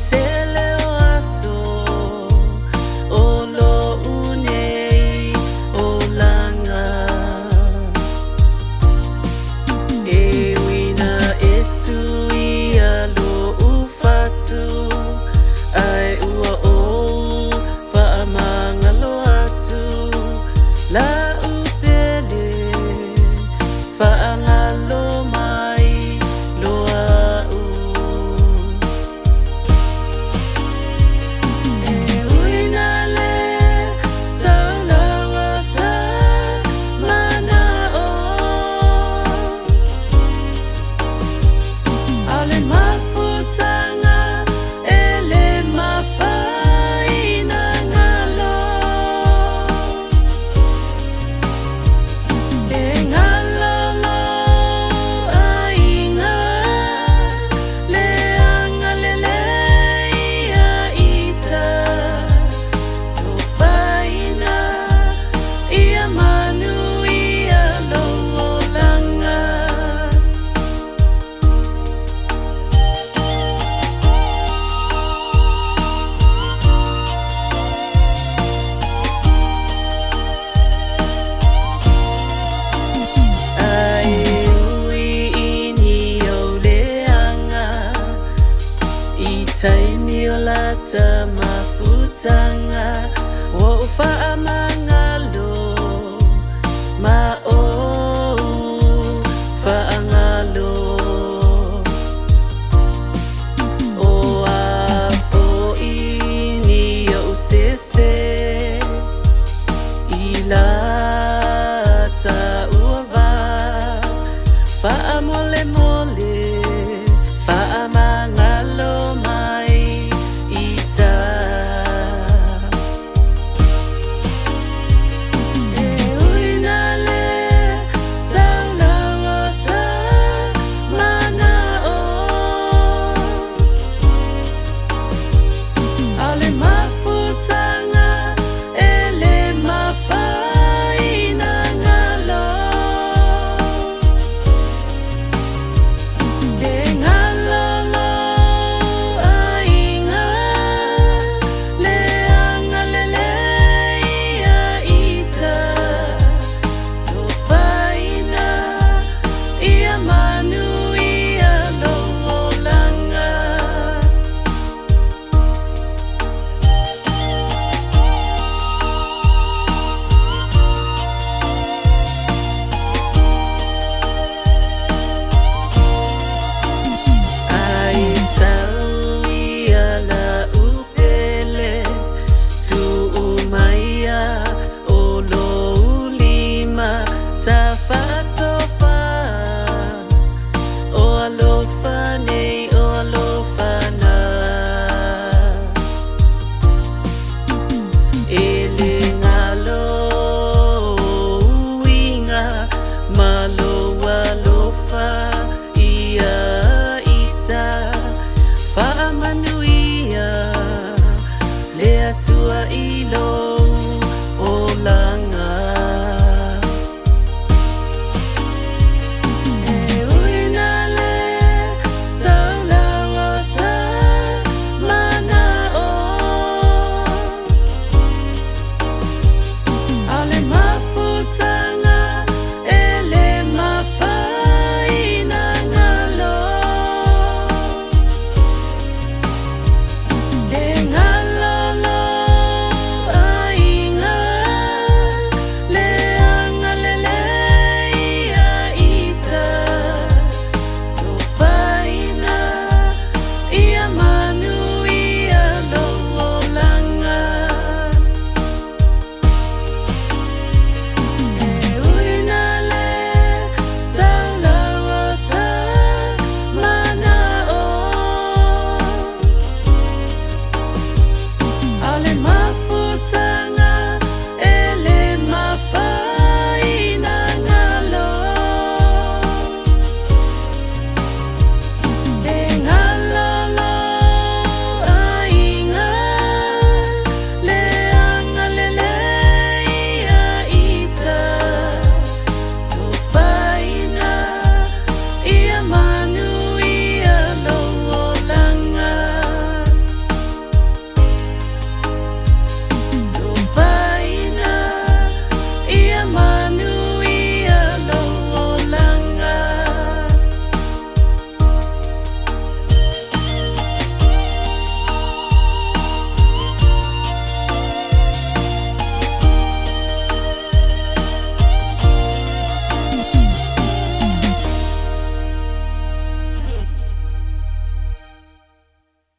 tele o aso o lo unei o langa e wina e tui a lo ufatu ai ua o whaamanga lo atu la upele whaangalo mai loa u e uina le taulawa ta mana o ale mafutanga ele mafaina ngalo e ngalo lo ainga le angalele ia ita to faina ia manu ia lo langa ai ui ini o leanga i taimi o lata mafutanga o whaamangalo ma o whaangalo o a fo ini o sese i lata ua va whaamole mo